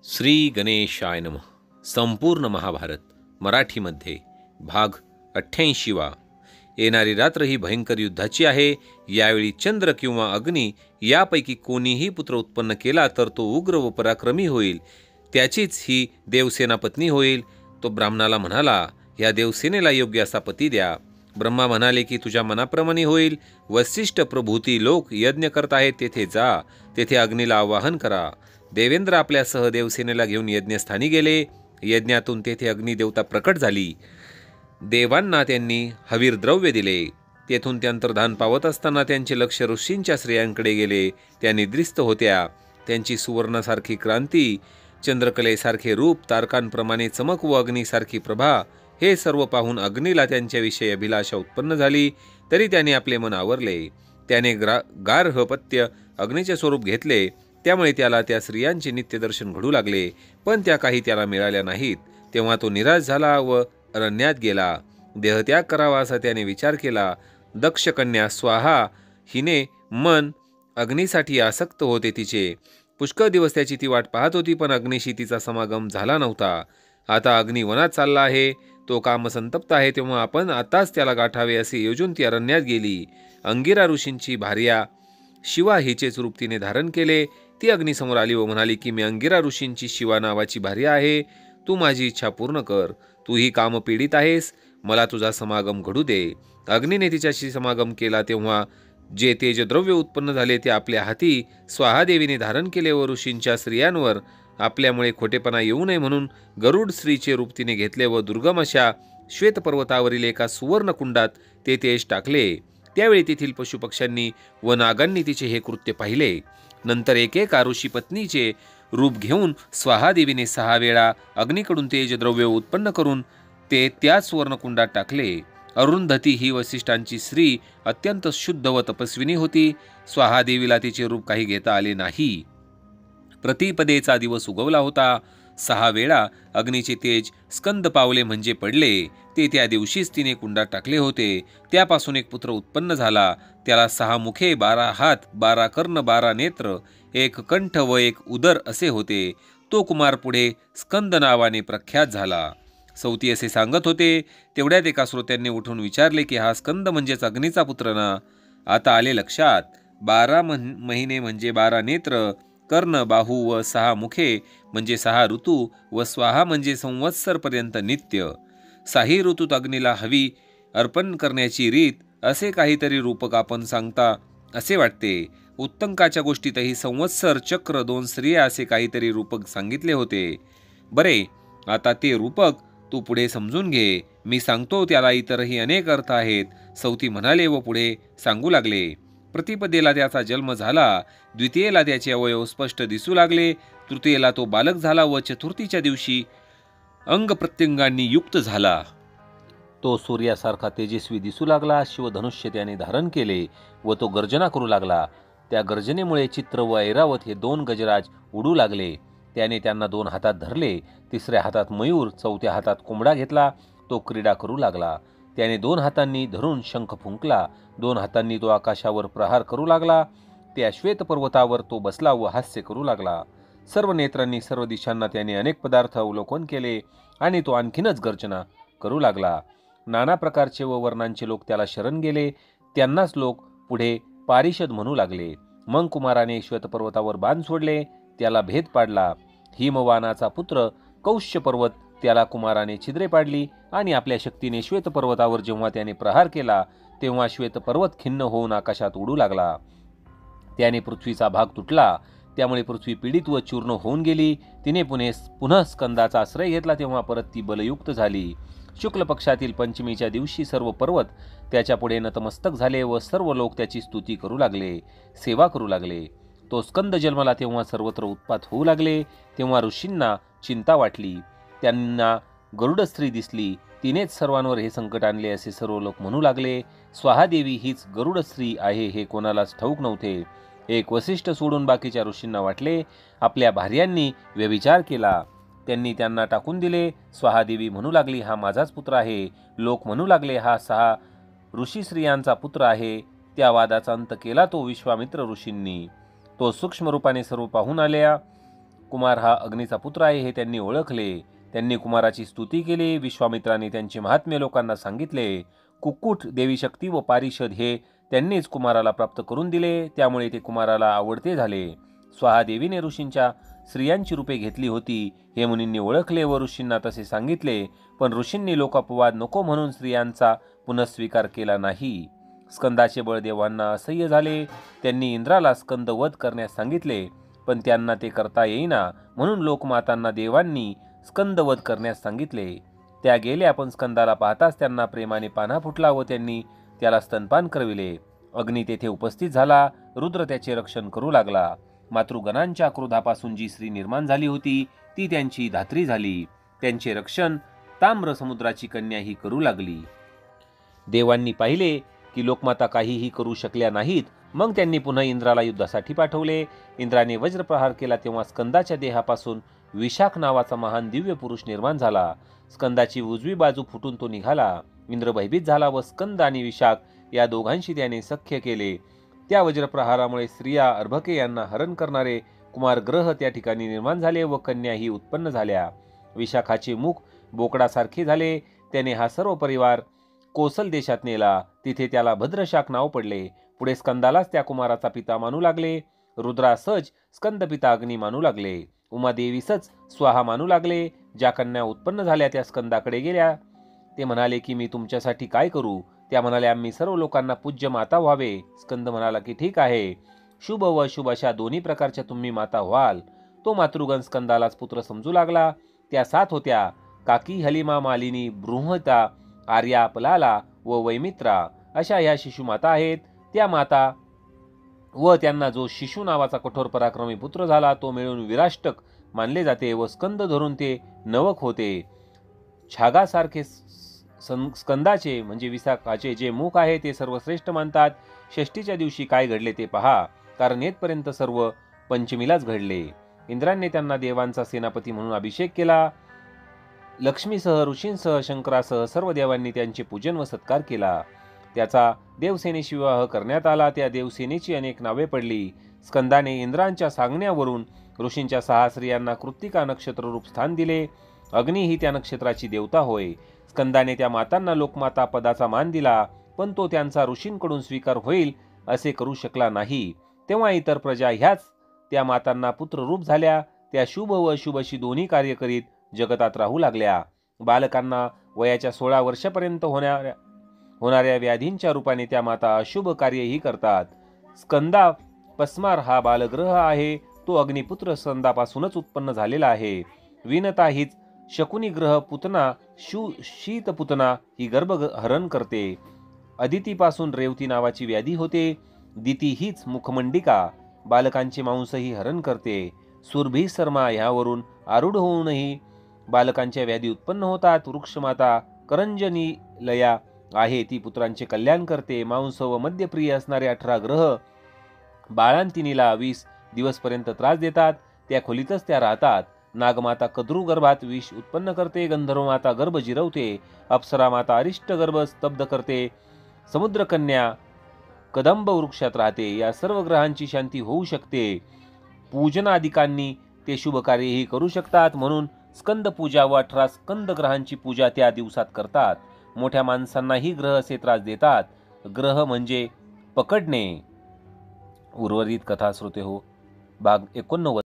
श्री गणेशाय नमः. संपूर्ण महाभारत मराठीमध्ये भाग 88वा. येणारी रात्र ही भयंकर युद्धाची आहे. यावेळी चंद्र किंवा अग्नी यापैकी कोणीही पुत्र उत्पन्न केला तर तो उग्र व पराक्रमी होईल. त्याचीच ही देवसेना पत्नी होईल. तो ब्राह्मणाला म्हणाला, ह्या देवसेनेला योग्य असा पती द्या. ब्रह्मा म्हणाले की तुझ्या मनाप्रमाणे होईल. वसिष्ठ प्रभूती लोक यज्ञ करत आहेत, तेथे जा. तेथे अग्नीला आवाहन करा. देवेंद्र आपल्यासह देवसेनेला घेऊन यज्ञस्थानी गेले. यज्ञातून तेथे अग्निदेवता प्रकट झाली. देवांना त्यांनी हवीर द्रव्य दिले. तेथून ते अंतर्धान पावत असताना त्यांचे लक्ष ऋषींच्या स्त्रियांकडे गेले. त्या निद्रिस्त होत्या. त्यांची सुवर्णासारखी क्रांती, चंद्रकलेसारखे रूप, तारकांप्रमाणे चमक व अग्नीसारखी प्रभा, हे सर्व पाहून अग्नीला त्यांच्याविषयी अभिलाषा उत्पन्न झाली. तरी त्याने आपले मन आवरले. त्याने गार्हपत्य अग्नीचे स्वरूप घेतले. त्यामुळे त्याला त्या स्त्रियांचे नित्यदर्शन घडू लागले, पण त्या काही त्याला मिळाल्या नाहीत. तेव्हा तो निराश झाला व अरण्यात गेला. देहत्याग करावा असा त्याने विचार केला. दक्ष कन्या स्वाहा हिने मन अग्नीसाठी आसक्त होते. तिचे पुष्कळ दिवस त्याची ती वाट पाहत होती, पण अग्नीशी तिचा समागम झाला नव्हता. आता अग्नी वनात चालला आहे, तो कामसंतप्त आहे, तेव्हा आपण आताच त्याला गाठावे असे योजून ती अरण्यात गेली. अंगिरा ऋषींची भार्या शिवा हिचेच रूप तिने धारण केले. ती अग्नीसमोर आली व म्हणाली की मी अंगिरा ऋषींची शिवा नावाची भार्या आहे. तू माझी इच्छा पूर्ण कर. तूही कामपीडित आहेस, मला तुझा समागम घडू दे. अग्नीने तिच्याशी समागम केला. तेव्हा जे तेजद्रव्य उत्पन्न झाले ते आपल्या हाती स्वाहादेवीने धारण केले व ऋषींच्या स्त्रियांवर आपल्यामुळे खोटेपणा येऊ नये म्हणून गरुड स्त्रीचे रूप तिने घेतले व दुर्गम अशा श्वेतपर्वतावरील एका सुवर्ण कुंडात ते तेज टाकले. त्यावेळी तेथील पशुपक्ष्यांनी व नागांनी तिचे हे कृत्य पाहिले. नंतर एकेका ऋषी पत्नीचे रूप घेऊन स्वाहादेवीने 6 वेळा अग्नीकडून तेजद्रव्य उत्पन्न करून ते त्याच सुवर्णकुंडात टाकले. अरुंधती ही वसिष्ठांची स्त्री अत्यंत शुद्ध व तपस्विनी होती. स्वाहादेवीला तिचे रूप काही घेता आले नाही. प्रतिपदेचा दिवस उगवला होता. 6 वेळा अग्नीचे तेज स्कंद पावले म्हणजे पडले. ते त्या दिवशीच तिने कुंडात टाकले होते. त्यापासून एक पुत्र उत्पन्न झाला. त्याला 6 मुखे, 12 हात, 12 कर्ण, 12 नेत्र, 1 कंठ व 1 उदर असे होते. तो कुमार पुढे स्कंद नावाने प्रख्यात झाला. सौती असे सांगत होते. तेवढ्यात एका श्रोत्यांनी उठून विचारले की हा स्कंद म्हणजेच अग्नीचा पुत्र ना? आता आले लक्षात. 12 महिने म्हणजे 12 नेत्र, कर्ण, बाहू व 6 मुखे म्हणजे 6 ऋतू व स्वाहा म्हणजे संवत्सरपर्यंत नित्य. 6 ऋतूत अग्नीला हवी अर्पण करण्याची रीत, असे काहीतरी रूपक आपण सांगता असे वाटते. उत्तंकाच्या गोष्टीतही संवत्सर, चक्र, 2 स्त्रिया असे काहीतरी रूपक सांगितले होते. बरे, आता ते रूपक तू पुढे समजून घे. मी सांगतो त्याला इतरही अनेक अर्थ आहेत. सौती म्हणाले व पुढे सांगू लागले. प्रतिपदेला त्याचा जन्म झाला. द्वितीयेला त्याचे अवयव स्पष्ट दिसू लागले. तृतीयेला तो बालक झाला व चतुर्थीच्या दिवशी अंग प्रत्यंगांनी युक्त झाला. तो सूर्यासारखा तेजस्वी दिसू लागला. शिवधनुष्य त्याने धारण केले व तो गर्जना करू लागला. त्या गर्जनेमुळे चित्र व ऐरावत हे 2 गजराज उडू लागले. त्याने त्यांना 2 हातात धरले. 3ऱ्या हातात मयूर, 4थ्या हातात कोंबडा घेतला. तो क्रीडा करू लागला. त्याने 2 हातांनी धरून शंख फुंकला. 2 हातांनी तो आकाशावर प्रहार करू लागला. त्या श्वेत पर्वतावर तो बसला व हास्य करू लागला. सर्व नेत्रांनी सर्व दिशांना त्याने अनेक पदार्थ अवलोकन केले आणि तो आणखीनच गर्जना करू लागला. नाना प्रकारचे व वर्णांचे लोक त्याला शरण गेले. त्यांनाच लोक पुढे पारिषद म्हणू लागले. मग कुमाराने श्वेतपर्वतावर बाण सोडले. त्याला भेद पाडला. हिमवानाचा पुत्र कौश्य पर्वत त्याला कुमाराने छिद्रे पाडली आणि आपल्या शक्तीने श्वेतपर्वतावर जेव्हा त्याने प्रहार केला तेव्हा श्वेतपर्वत खिन्न होऊन आकाशात उडू लागला. त्याने पृथ्वीचा भाग तुटला. त्यामुळे पृथ्वी पीडित व चूर्ण होऊन गेली. तिने पुन्हा स्कंदाचा आश्रय घेतला. तेव्हा परत ती बलयुक्त झाली. शुक्ल पक्षातील पंचमीच्या दिवशी सर्व पर्वत त्याच्या पुढे नतमस्तक झाले व सर्व लोक त्याची स्तुती करू लागले, सेवा करू लागले. तो स्कंद जन्मला तेव्हा सर्वत्र उत्पात होऊ लागले. तेव्हा ऋषींना चिंता वाटली. त्यांना गरुड स्त्री दिसली. तिनेच सर्वांवर हे संकट आणले असे सर्व लोक म्हणू लागले. स्वाहादेवी हीच गरुड स्त्री आहे हे कोणालाच ठाऊक नव्हते. एक वसिष्ठ सोडून बाकीच्या ऋषींना वाटले आपल्या भार्यांनी व्यभिचार केला. त्यांनी त्यांना टाकून दिले. स्वाहादेवी म्हणू लागली हा माझाच पुत्र आहे. लोक म्हणू लागले हा 6 ऋषी स्त्रियांचा पुत्र आहे. त्या वादाचा अंत केला तो विश्वामित्र ऋषींनी. तो सूक्ष्म रूपाने सर्व पाहून आल्या कुमार हा अग्नीचा पुत्र आहे हे त्यांनी ओळखले. त्यांनी कुमाराची स्तुती केली. विश्वामित्राने त्यांचे महात्म्य लोकांना सांगितले. कुक्कुट, देवीशक्ती व पारिषद हे त्यांनीच कुमाराला प्राप्त करून दिले. त्यामुळे ते कुमाराला आवडते झाले. स्वाहा देवीने ऋषींच्या स्त्रियांची रूपे घेतली होती हे मुनींनी ओळखले व ऋषींना तसे सांगितले. पण ऋषींनी लोकापवाद नको म्हणून स्त्रियांचा पुनःस्वीकार केला नाही. स्कंदाचे बळ देवांना असह्य झाले. त्यांनी इंद्राला स्कंद वध करण्यास सांगितले, पण त्यांना ते करता येईना म्हणून लोकमातांना देवांनी स्कंदवध करण्यास सांगितले. त्या गेल्या, पण स्कंदाला पाहताच त्यांना प्रेमाने पान्हा फुटला व त्यांनी त्याला स्तनपान करविले. अग्नी तेथे उपस्थित झाला. रुद्र त्याचे रक्षण करू लागला. मातृगणांच्या क्रोधापासून जी स्त्री निर्माण झाली होती ती त्यांची धात्री झाली. त्यांचे रक्षण ताम्र समुद्राची कन्या ही करू लागली. देवांनी पाहिले की लोकमाता काहीही करू शकल्या नाहीत. मग त्यांनी पुन्हा इंद्राला युद्धासाठी पाठवले. इंद्राने वज्रप्रहार केला तेव्हा स्कंदाच्या देहापासून विशाख नावाचा महान दिव्य पुरुष निर्माण झाला. स्कंदाची उजवी बाजू फुटून तो निघाला. इंद्र भयभीत झाला व स्कंद आणि विशाख या दोघांशी त्याने सख्य केले. त्या वज्रप्रहारामुळे स्त्रिया, अर्भके यांना हरण करणारे कुमार ग्रह त्या ठिकाणी निर्माण झाले व कन्याही उत्पन्न झाल्या. विशाखाचे मुख बोकडासारखे झाले. त्याने हा सर्व परिवार कोसल देशात नेला. तिथे त्याला भद्रशाख नाव पडले. पुढे स्कंदालाच त्या कुमाराचा पिता मानू लागले. रुद्रासच स्कंद पिता अग्नी मानू लागले. उमादेवीसच स्वाहा मानू लागले. ज्या कन्या उत्पन्न झाल्या त्या स्कंदाकडे गेल्या. ते म्हणाले की मी तुमच्यासाठी काय करू? त्या म्हणाल्या, आम्ही सर्व लोकांना पूज्य माता व्हावे. स्कंद म्हणाला की ठीक आहे, शुभ व अशुभ अशा दोन्ही प्रकारच्या तुम्ही माता व्हाल. तो मातृगण स्कंदालाच पुत्र समजू लागला. त्या 7 होत्या: काकी, हलिमा, मालिनी, बृहता, आर्या, पलाला व वैमित्रा अशा ह्या शिशुमाता आहेत. त्या माता व त्यांना जो शिशु नावाचा कठोर पराक्रमी पुत्र झाला तो मिळून विराष्टक मानले जाते व स्कंद धरून ते नवक होते. छागासारखे स्कंदाचे म्हणजे विशाखाचे जे मुख आहे ते सर्वश्रेष्ठ मानतात. षष्टीच्या दिवशी काय घडले ते पहा, कारण येथपर्यंत सर्व पंचमीलाच घडले. इंद्राने त्यांना देवांचा सेनापती म्हणून अभिषेक केला. लक्ष्मीसह, ऋषींसह, शंकरासह सर्व देवांनी त्यांचे पूजन व सत्कार केला. त्याचा देवसेनेशी विवाह करण्यात आला. त्या देवसेनेची अनेक नावे पडली. स्कंदाने इंद्रांच्या सांगण्यावरून ऋषींच्या 6 स्त्रियांना कृत्तिका नक्षत्र रूप स्थान दिले. अग्नी ही त्या नक्षत्राची देवता होय. स्कंदाने त्या मातांना लोकमाता पदाचा मान दिला, पण तो त्यांचा ऋषींकडून स्वीकार होईल असे करू शकला नाही. तेव्हा इतर प्रजा ह्याच त्या मातांना पुत्ररूप झाल्या. त्या शुभ व अशुभ अशी दोन्ही कार्य करीत जगतात राहू लागल्या. बालकांना वयाच्या 16 वर्षापर्यंत होणाऱ्या व्याधींच्या रूपाने त्या माता अशुभ कार्यही करतात. स्कंदा पस्मार हा बालग्रह आहे. तो अग्निपुत्र स्कंदापासूनच उत्पन्न झालेला आहे. विनता हीच शकुनी ग्रह पुतना शीतपुतना ही गर्भहरण करते. अदितीपासून रेवती नावाची व्याधी होते. दिती हीच मुखमंडिका बालकांचे मांसही हरण करते. सुरभी शर्मा ह्यावरून आरूढ होऊनही बालकांच्या व्याधी उत्पन्न होतात. वृक्षमाता करंजनी लया आहे, ती पुत्रांचे कल्याण करते. मांस व मद्यप्रिय असणारे 18 ग्रह बाळांतिनीला 20 दिवसपर्यंत त्रास देतात. त्या खोलीतच त्या राहतात. नागमाता कद्रू गर्भात विष उत्पन्न करते. गंधर्व माता गर्भ जिरवते. अप्सरा माता अरिष्ट गर्भ स्तब्ध करते. समुद्रकन्या कदंब वृक्षात राहते. या सर्व ग्रहांची शांती होऊ शकते. पूजनाधिकांनी ते शुभ कार्यही करू शकतात. म्हणून स्कंद पूजा व 18 स्कंद ग्रहांची पूजा त्या दिवसात करतात. मोठ्या माणसांनाही ग्रह असे त्रास देतात. ग्रह म्हणजे पकडणे. उर्वरित कथा श्रोते हो, भाग 89.